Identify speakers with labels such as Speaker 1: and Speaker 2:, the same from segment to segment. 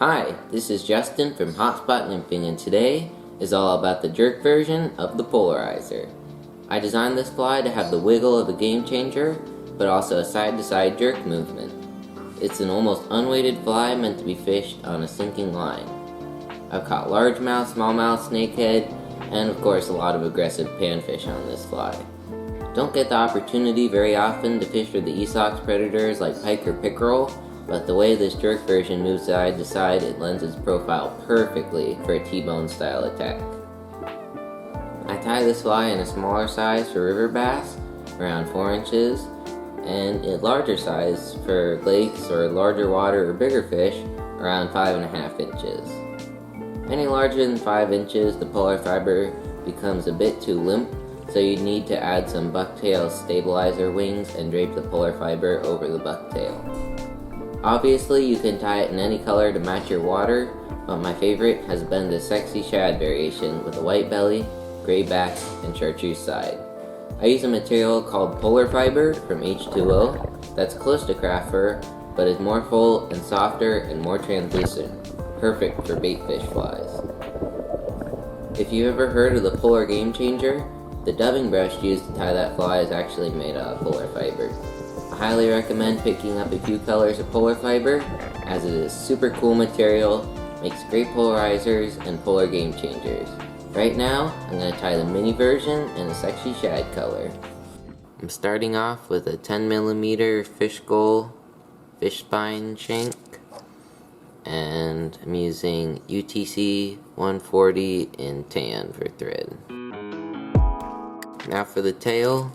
Speaker 1: Hi, this is Justin from Hotspot Nymphing, and today is all about the jerk version of the Polarizer. I designed this fly to have the wiggle of a game changer, but also a side-to-side jerk movement. It's an almost unweighted fly meant to be fished on a sinking line. I've caught largemouth, smallmouth, snakehead, and of course a lot of aggressive panfish on this fly. Don't get the opportunity very often to fish for the Esox predators like pike or pickerel, but the way this jerk version moves side to side, it lends its profile perfectly for a T-bone style attack. I tie this fly in a smaller size for river bass, around 4 inches, and a larger size for lakes or larger water or bigger fish, around 5.5 inches. Any larger than 5 inches, the polar fiber becomes a bit too limp, so you need to add some bucktail stabilizer wings and drape the polar fiber over the bucktail. Obviously, you can tie it in any color to match your water, but my favorite has been the sexy shad variation with a white belly, gray back, and chartreuse side. I use a material called polar fiber from H2O that's close to craft fur, but is more full and softer and more translucent, perfect for bait fish flies. If you ever heard of the polar game changer, the dubbing brush used to tie that fly is actually made out of polar fiber. I highly recommend picking up a few colors of polar fiber, as it is super cool material, makes great polarizers and polar game changers. Right now, I'm going to tie the mini version in a sexy shad color. I'm starting off with a 10mm fish skull fish spine shank, and I'm using UTC 140 in tan for thread. Now for the tail,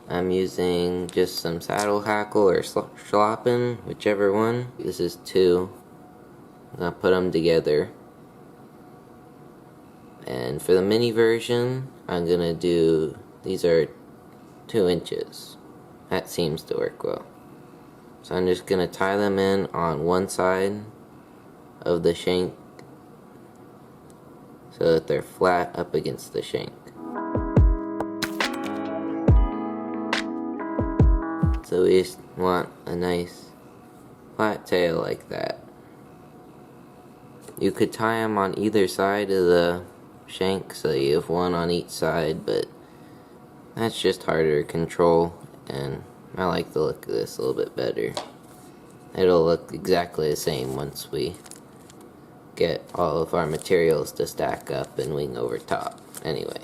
Speaker 1: I'm using just some saddle hackle or Schlappen, whichever one. This is 2. I'm going to put them together. And for the mini version, I'm going to do, these are 2 inches. That seems to work well. So I'm just going to tie them in on one side of the shank so that they're flat up against the shank. So we just want a nice flat tail like that. You could tie them on either side of the shank so you have one on each side, but that's just harder to control, and I like the look of this a little bit better. It'll look exactly the same once we get all of our materials to stack up and wing over top. Anyway.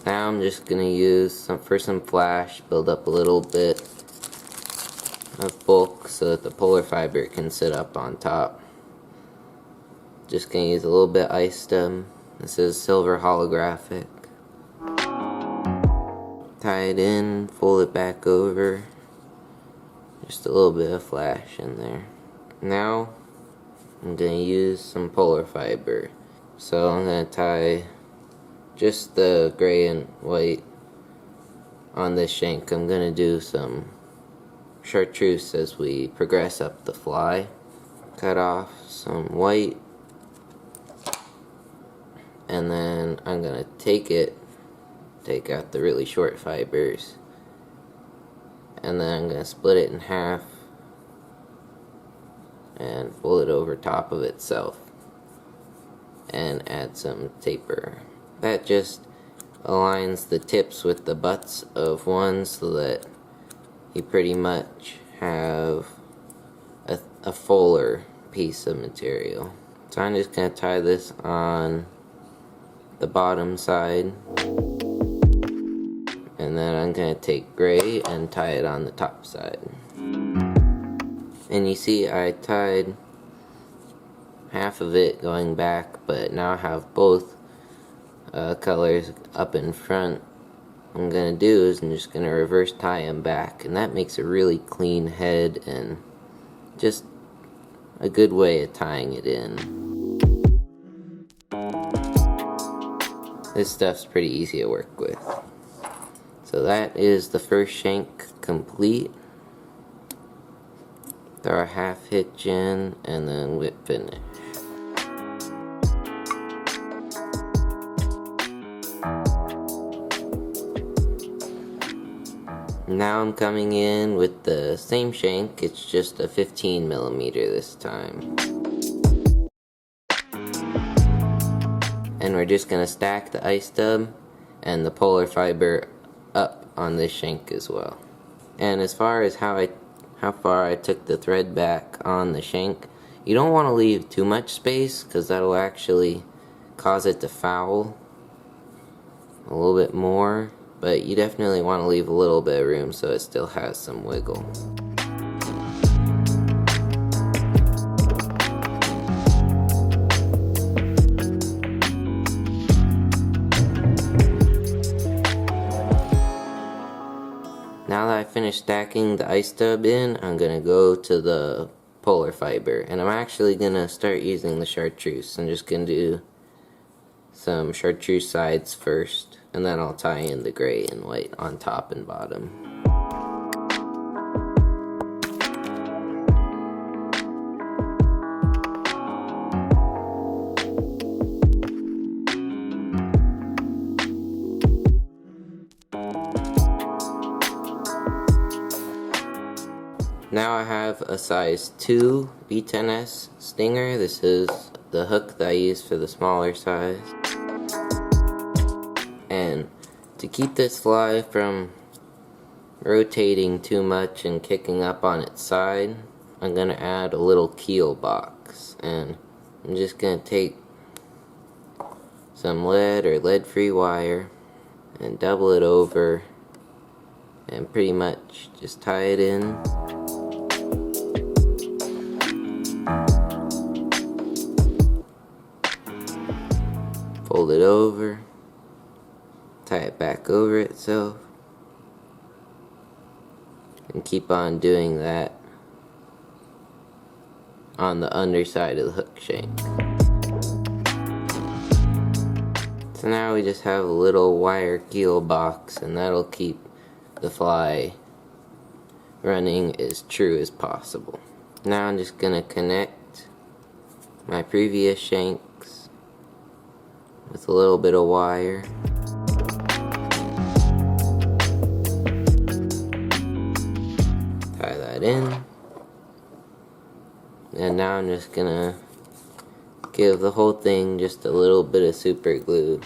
Speaker 1: Now I'm just going to use some flash, build up a little bit of bulk so that the polar fiber can sit up on top. Just going to use a little bit ice stem. This is silver holographic. Tie it in, fold it back over. Just a little bit of flash in there. Now I'm going to use some polar fiber. So I'm going to tie just the gray and white on this shank. I'm going to do some chartreuse as we progress up the fly. Cut off some white, and then I'm going to take out the really short fibers, and then I'm going to split it in half and fold it over top of itself and add some taper. That just aligns the tips with the butts of one so that you pretty much have a fuller piece of material. So I'm just going to tie this on the bottom side, and then I'm going to take gray and tie it on the top side. And you see I tied half of it going back, but now I have both colors up in front. What I'm going to do is I'm just going to reverse tie them back, and that makes a really clean head and just a good way of tying it in. This stuff's pretty easy to work with. So that is the first shank complete. Throw a half hitch in and then whip finish. Now I'm coming in with the same shank, it's just a 15mm this time. And we're just going to stack the ice stub and the polar fiber up on this shank as well. And as far as how far I took the thread back on the shank, you don't want to leave too much space because that'll actually cause it to foul a little bit more, but you definitely want to leave a little bit of room so it still has some wiggle. Now that I finished stacking the ice stub in, I'm gonna go to the polar fiber, and I'm actually gonna start using the chartreuse. I'm just gonna do some chartreuse sides first, and then I'll tie in the gray and white on top and bottom. Now I have a size 2 B10s Stinger. This is the hook that I use for the smaller size. And to keep this fly from rotating too much and kicking up on its side, I'm going to add a little keel box. And I'm just going to take some lead or lead-free wire and double it over and pretty much just tie it in. Fold it over, tie it back over itself, and keep on doing that on the underside of the hook shank. So now we just have a little wire keel box, and that'll keep the fly running as true as possible. Now I'm just going to connect my previous shanks with a little bit of wire. Tie that in. And now I'm just gonna give the whole thing just a little bit of super glue.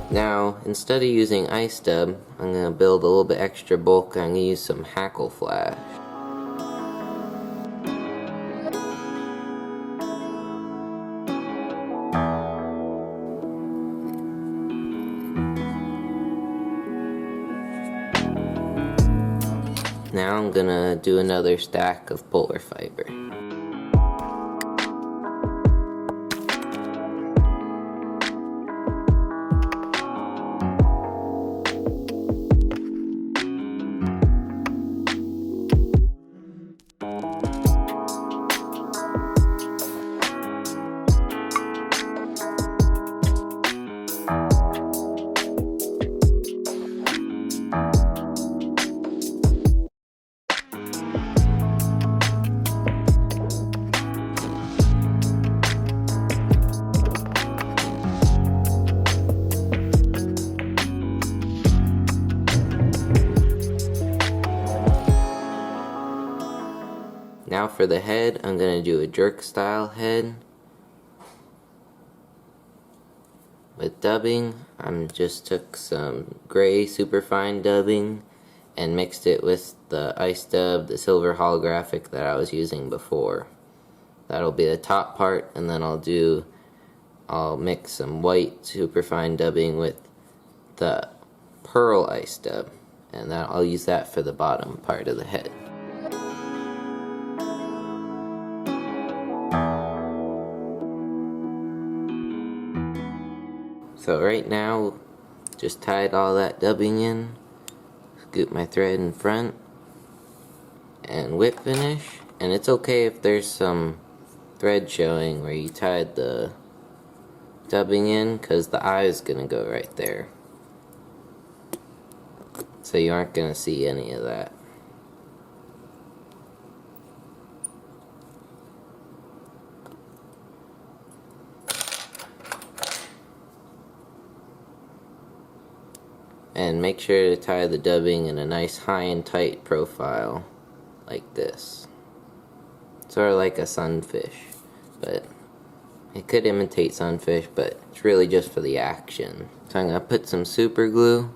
Speaker 1: Now, instead of using ice stub, I'm gonna build a little bit extra bulk. I'm gonna use some Hackle flash. Now I'm gonna do another stack of polar fiber. Now for the head, I'm going to do a jerk style head. With dubbing, I just took some gray superfine dubbing and mixed it with the ice dub, the silver holographic that I was using before. That'll be the top part, and then I'll mix some white superfine dubbing with the pearl ice dub, and I'll use that for the bottom part of the head. So right now, just tied all that dubbing in, scoop my thread in front, and whip finish. And it's okay if there's some thread showing where you tied the dubbing in, because the eye is going to go right there. So you aren't going to see any of that. And make sure to tie the dubbing in a nice high and tight profile like this. Sort of like a sunfish, but it could imitate sunfish, but it's really just for the action. So I'm going to put some super glue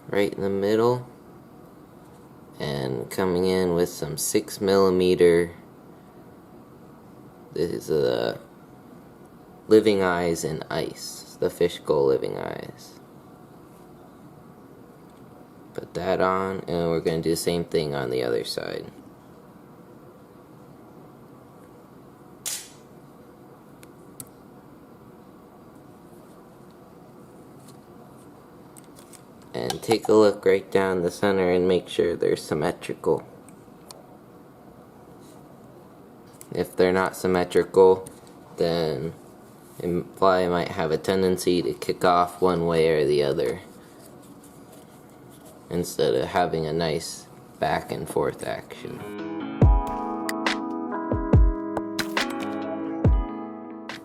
Speaker 1: right in the middle, and coming in with some 6mm. This is the living eyes in ice, the fish skull living eyes. Put that on, and we're going to do the same thing on the other side. And take a look right down the center and make sure they're symmetrical. If they're not symmetrical, then the fly might have a tendency to kick off one way or the other, instead of having a nice back and forth action.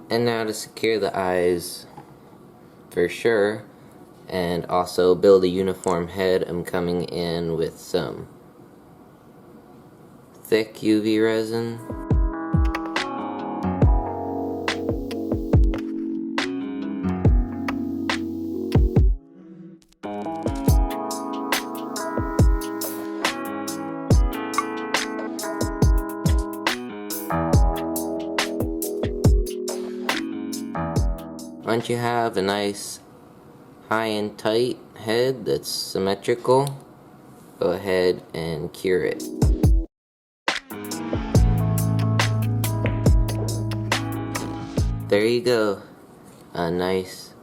Speaker 1: And now to secure the eyes for sure, and also build a uniform head, I'm coming in with some thick UV resin. Once you have a nice high and tight head that's symmetrical, go ahead and cure it. There you go, a nice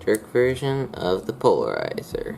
Speaker 1: jerk version of the polarizer.